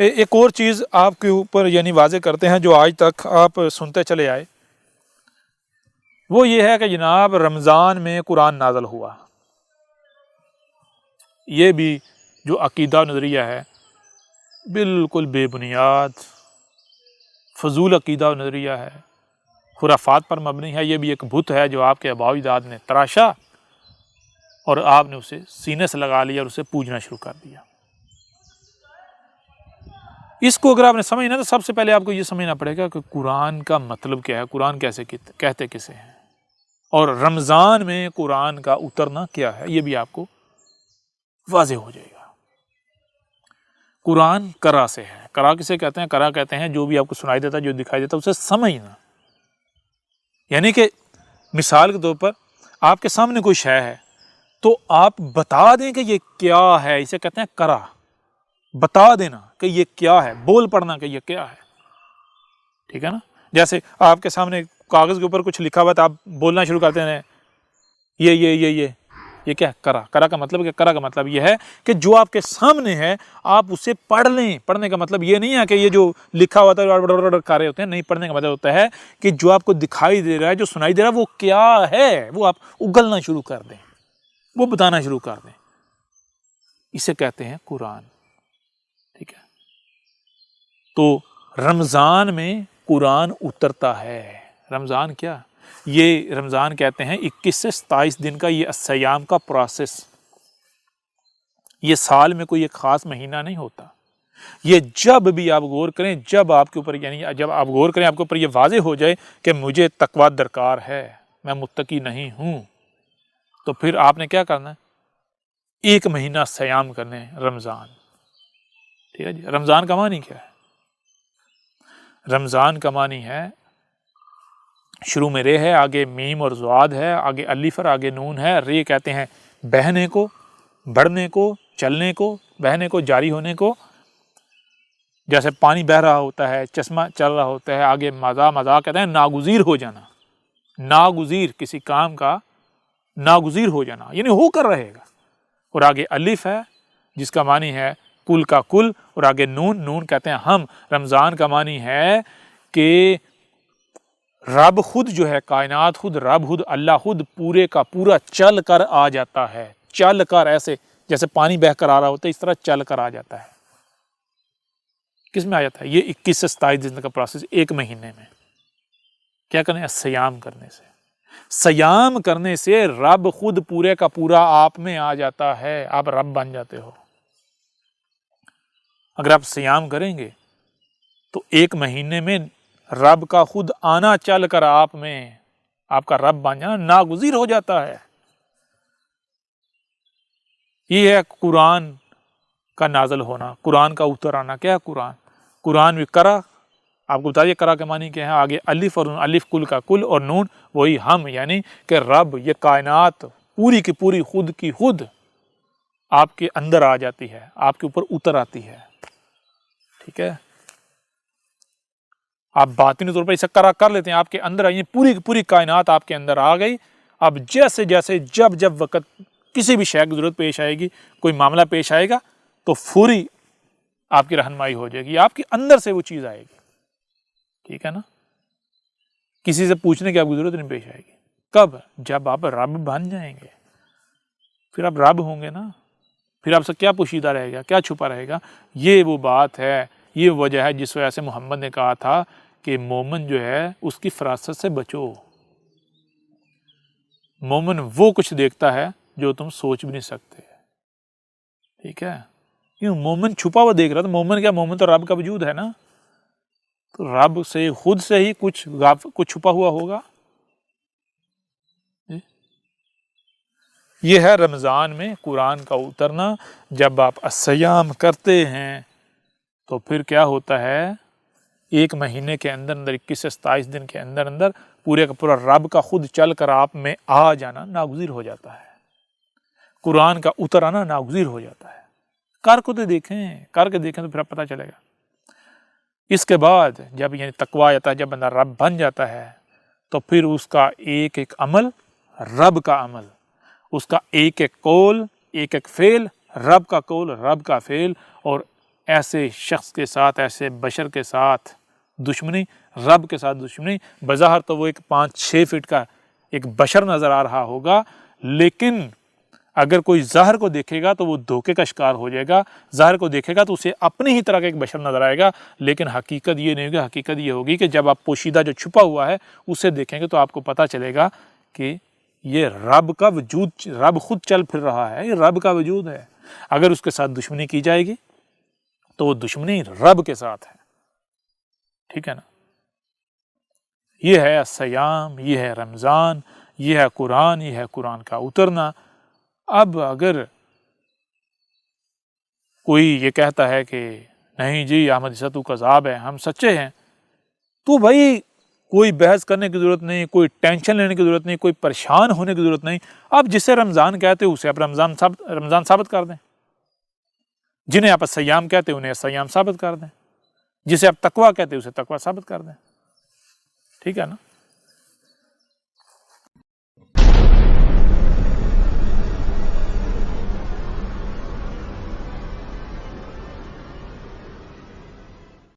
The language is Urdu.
ایک اور چیز آپ کے اوپر یعنی واضح کرتے ہیں جو آج تک آپ سنتے چلے آئے، وہ یہ ہے کہ جناب رمضان میں قرآن نازل ہوا۔ یہ بھی جو عقیدہ نظریہ ہے بالکل بے بنیاد فضول عقیدہ نظریہ ہے، خرافات پر مبنی ہے۔ یہ بھی ایک بت ہے جو آپ کے آباء و اجداد نے تراشا اور آپ نے اسے سینے سے لگا لیا اور اسے پوجنا شروع کر دیا۔ اس کو اگر آپ نے سمجھنا تو سب سے پہلے آپ کو یہ سمجھنا پڑے گا کہ قرآن کا مطلب کیا ہے، قرآن کیسے کہتے کسے ہیں، اور رمضان میں قرآن کا اترنا کیا ہے، یہ بھی آپ کو واضح ہو جائے گا۔ قرآن قرأ سے ہے۔ قرأ کسے کہتے ہیں؟ قرأ کہتے ہیں جو بھی آپ کو سنائی دیتا ہے، جو دکھائی دیتا ہے اسے سمجھنا، یعنی کہ مثال کے طور پر آپ کے سامنے کوئی شے ہے تو آپ بتا دیں کہ یہ کیا ہے، اسے کہتے ہیں قرأ، بتا دینا کہ یہ کیا ہے، بول پڑنا کہ یہ کیا ہے، ٹھیک ہے نا۔ جیسے آپ کے سامنے کاغذ کے اوپر کچھ لکھا ہوا تو آپ بولنا شروع کرتے ہیں یہ کیا ہے؟ قرأ۔ قرأ کا مطلب کیا؟ قرأ کا مطلب یہ ہے کہ جو آپ کے سامنے ہے آپ اسے پڑھ لیں۔ پڑھنے کا مطلب یہ نہیں ہے کہ یہ جو لکھا ہوا ہے کر رہے ہوتے ہیں، نہیں، پڑھنے کا مطلب ہوتا ہے کہ جو آپ کو دکھائی دے رہا ہے، جو سنائی دے رہا ہے، وہ کیا ہے، وہ آپ اگلنا شروع کر دیں، وہ بتانا شروع کر دیں، اسے کہتے ہیں قرآن، ٹھیک ہے۔ تو رمضان میں قرآن اترتا ہے۔ رمضان کیا؟ یہ رمضان کہتے ہیں 21 سے 27 دن کا یہ الصیام کا پروسیس، یہ سال میں کوئی ایک خاص مہینہ نہیں ہوتا۔ یہ جب بھی آپ غور کریں، جب آپ کے اوپر یعنی جب آپ غور کریں آپ کے اوپر یہ واضح ہو جائے کہ مجھے تقویٰ درکار ہے، میں متقی نہیں ہوں، تو پھر آپ نے کیا کرنا ہے؟ 1 مہینہ صیام کرنے ہیں، رمضان، ٹھیک ہے جی۔ رمضان کا معنی کیا ہے؟ رمضان کا معنی ہے، شروع میں رے ہے، آگے میم اور زواد ہے، آگے الف اور آگے نون ہے۔ رے کہتے ہیں بہنے کو، بڑھنے کو، چلنے کو، بہنے کو، جاری ہونے کو، جیسے پانی بہ رہا ہوتا ہے، چشمہ چل رہا ہوتا ہے۔ آگے مزا، مزا کہتے ہیں ناگزیر ہو جانا، ناگزیر کسی کام کا ناگزیر ہو جانا، یعنی ہو کر رہے گا۔ اور آگے الف ہے جس کا معنی ہے کل کا کل، اور آگے نون، نون کہتے ہیں ہم۔ رمضان کا معنی ہے کہ رب خود جو ہے، کائنات خود، رب خود، اللہ خود پورے کا پورا چل کر آ جاتا ہے، چل کر، ایسے جیسے پانی بہ کر آ رہا ہوتا ہے اس طرح چل کر آ جاتا ہے۔ کس میں آ جاتا ہے؟ یہ 21 سے 27 دن کا پروسیس 1 مہینے میں۔ کیا کرنے؟ سیام کرنے سے۔ سیام کرنے سے رب خود پورے کا پورا آپ میں آ جاتا ہے، آپ رب بن جاتے ہو۔ اگر آپ سیام کریں گے تو 1 مہینے میں رب کا خود آنا چل کر آپ میں، آپ کا رب بن جانا ناگزیر ہو جاتا ہے۔ یہ ہے قرآن کا نازل ہونا، قرآن کا اتر آنا۔ کیا ہے قرآن؟ قرآن بھی قرأ، آپ کو بتائیے قرأ کے معنی کیا ہے؟ آگے الف، اور الف کل کا کل، اور نون وہی ہم، یعنی کہ رب، یہ کائنات پوری کی پوری خود کی خود آپ کے اندر آ جاتی ہے، آپ کے اوپر اتر آتی ہے، ٹھیک ہے۔ آپ باطنی طور پر اسے قرأ کر لیتے ہیں، آپ کے اندر آئیے، پوری کی پوری کائنات آپ کے اندر آ گئی۔ اب جیسے جیسے جب وقت کسی بھی شے کی ضرورت پیش آئے گی، کوئی معاملہ پیش آئے گا تو فوری آپ کی رہنمائی ہو جائے گی، آپ کے اندر سے وہ چیز آئے گی، ٹھیک ہے نا۔ کسی سے پوچھنے کی آپ کی ضرورت نہیں پیش آئے گی۔ کب؟ جب آپ رب بن جائیں گے، پھر آپ رب ہوں گے نا، پھر آپ سے کیا پوشیدہ رہے گا، کیا چھپا رہے گا؟ یہ وہ بات ہے، یہ وجہ ہے جس وجہ سے محمد نے کہا تھا کہ مومن جو ہے اس کی فراست سے بچو۔ مومن وہ کچھ دیکھتا ہے جو تم سوچ بھی نہیں سکتے، ٹھیک ہے۔ کیوں؟ مومن چھپا ہوا دیکھ رہا تھا۔ مومن کیا؟ مومن تو رب کا وجود ہے نا، تو رب سے خود سے ہی کچھ چھپا ہوا ہوگا۔ یہ ہے رمضان میں قرآن کا اترنا۔ جب آپ الصیام کرتے ہیں تو پھر کیا ہوتا ہے؟ 1 مہینے کے اندر 21 سے 27 دن کے اندر پورے کا پورا رب کا خود چل کر آپ میں آ جانا ناگزیر ہو جاتا ہے، قرآن کا اتر آنا ناگزیر ہو جاتا ہے۔ کر کے دیکھیں تو پھر پتہ چلے گا۔ اس کے بعد جب یعنی تقویٰ آتا ہے، جب بندہ رب بن جاتا ہے تو پھر اس کا ایک ایک عمل رب کا عمل، اس کا ایک ایک قول، ایک ایک فعل رب کا قول، رب کا فعل، اور ایسے شخص کے ساتھ، ایسے بشر کے ساتھ دشمنی، رب کے ساتھ دشمنی. بظاہر تو وہ ایک 5-6 فٹ کا ایک بشر نظر آ رہا ہوگا، لیکن اگر کوئی ظاہر کو دیکھے گا تو وہ دھوکے کا شکار ہو جائے گا. ظاہر کو دیکھے گا تو اسے اپنی ہی طرح کا ایک بشر نظر آئے گا، لیکن حقیقت یہ نہیں ہوگی. حقیقت یہ ہوگی کہ جب آپ پوشیدہ جو چھپا ہوا ہے اسے دیکھیں گے تو آپ کو پتہ چلے گا کہ یہ رب کا وجود، رب خود چل پھر رہا ہے، یہ رب کا وجود ہے. اگر اس کے ساتھ دشمنی کی جائے گی تو وہ دشمنی رب کے ساتھ ہے. ٹھیک ہے نا. یہ ہے الصیام، یہ ہے رمضان، یہ ہے قرآن، یہ ہے قرآن کا اترنا. اب اگر کوئی یہ کہتا ہے کہ نہیں جی احمد عیسیٰ تو کذاب ہے، ہم سچے ہیں، تو بھائی کوئی بحث کرنے کی ضرورت نہیں، کوئی ٹینشن لینے کی ضرورت نہیں، کوئی پریشان ہونے کی ضرورت نہیں. آپ جسے رمضان کہتے ہیں اسے آپ رمضان ثابت کر دیں، جنہیں آپ الصیام کہتے ہیں انہیں الصیام ثابت کر دیں، جسے آپ تقویٰ کہتے ہیں اسے تقویٰ ثابت کر دیں. ٹھیک ہے نا.